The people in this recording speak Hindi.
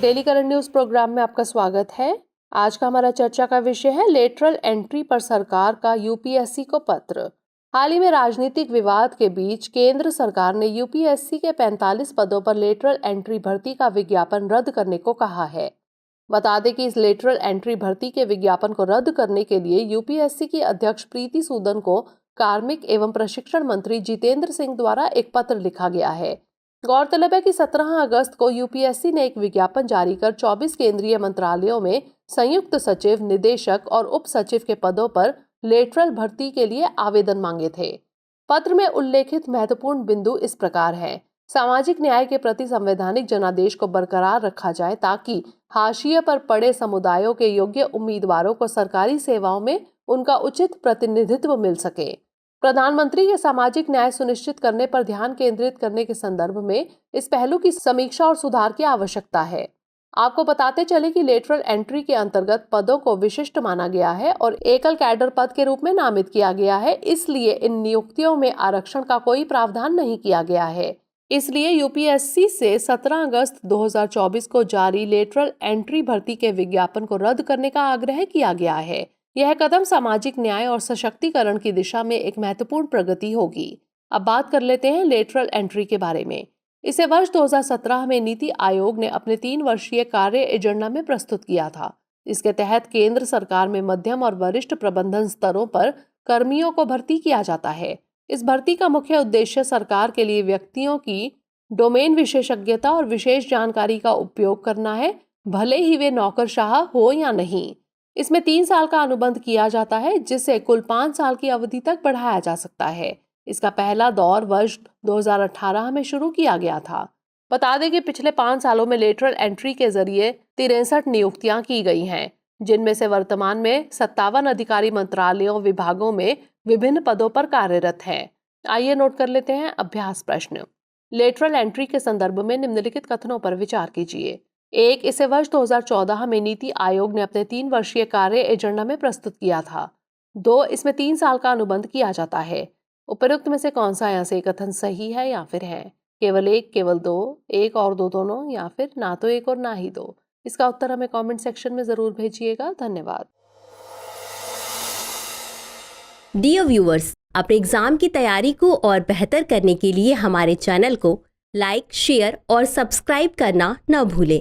डेली करंट न्यूज प्रोग्राम में आपका स्वागत है। आज का हमारा चर्चा का विषय है लेटरल एंट्री पर सरकार का यूपीएससी को पत्र। हाल ही में राजनीतिक विवाद के बीच केंद्र सरकार ने यूपीएससी के 45 पदों पर लेटरल एंट्री भर्ती का विज्ञापन रद्द करने को कहा है। बता दें कि इस लेटरल एंट्री भर्ती के विज्ञापन को रद्द करने के लिए यूपीएससी की अध्यक्ष प्रीति सूदन को कार्मिक एवं प्रशिक्षण मंत्री जितेंद्र सिंह द्वारा एक पत्र लिखा गया है। गौरतलब है कि 17 अगस्त को यूपीएससी ने एक विज्ञापन जारी कर 24 केंद्रीय मंत्रालयों में संयुक्त सचिव, निदेशक और उप सचिव के पदों पर लेटरल भर्ती के लिए आवेदन मांगे थे। पत्र में उल्लेखित महत्वपूर्ण बिंदु इस प्रकार हैं। सामाजिक न्याय के प्रति संवैधानिक जनादेश को बरकरार रखा जाए ताकि हाशिए पर पड़े समुदायों के योग्य उम्मीदवारों को सरकारी सेवाओं में उनका उचित प्रतिनिधित्व मिल सके। प्रधानमंत्री के सामाजिक न्याय सुनिश्चित करने पर ध्यान केंद्रित करने के संदर्भ में इस पहलू की समीक्षा और सुधार की आवश्यकता है। आपको बताते चले कि लेटरल एंट्री के अंतर्गत पदों को विशिष्ट माना गया है और एकल कैडर पद के रूप में नामित किया गया है, इसलिए इन नियुक्तियों में आरक्षण का कोई प्रावधान नहीं किया गया है। इसलिए यूपीएससी से 17 अगस्त 2024 को जारी लेटरल एंट्री भर्ती के विज्ञापन को रद्द करने का आग्रह किया गया है। यह कदम सामाजिक न्याय और सशक्तिकरण की दिशा में एक महत्वपूर्ण प्रगति होगी। अब बात कर लेते हैं लेटरल एंट्री के बारे में। इसे वर्ष 2017 में नीति आयोग ने अपने 3 वर्षीय कार्य एजेंडा में प्रस्तुत किया था। इसके तहत केंद्र सरकार में मध्यम और वरिष्ठ प्रबंधन स्तरों पर कर्मियों को भर्ती किया जाता है। इस भर्ती का मुख्य उद्देश्य सरकार के लिए व्यक्तियों की डोमेन विशेषज्ञता और विशेष जानकारी का उपयोग करना है, भले ही वे नौकरशाह हो या नहीं। इसमें 3 साल का अनुबंध किया जाता है, जिसे कुल 5 साल की अवधि तक बढ़ाया जा सकता है। इसका पहला दौर वर्ष 2018 में शुरू किया गया था। बता दें कि पिछले 5 सालों में लेटरल एंट्री के जरिए 63 नियुक्तियां की गई हैं, जिनमें से वर्तमान में 57 अधिकारी मंत्रालयों, विभागों में विभिन्न पदों पर कार्यरत हैं। आइए नोट कर लेते हैं अभ्यास प्रश्न। लेटरल एंट्री के संदर्भ में निम्नलिखित कथनों पर विचार कीजिए। 1. इसे वर्ष 2014 में नीति आयोग ने अपने 3 वर्षीय कार्य एजेंडा में प्रस्तुत किया था। 2. इसमें 3 साल का अनुबंध किया जाता है। उपरोक्त में से कौन सा यहाँ से कथन सही है या फिर है? केवल 1, केवल 2, 1 और 2 दोनों, या फिर ना तो 1 और ना ही 2? इसका उत्तर हमें कमेंट सेक्शन में जरूर भेजिएगा। धन्यवाद। डियर व्यूअर्स, अपने एग्जाम की तैयारी को और बेहतर करने के लिए हमारे चैनल को लाइक, शेयर और सब्सक्राइब करना न भूलें।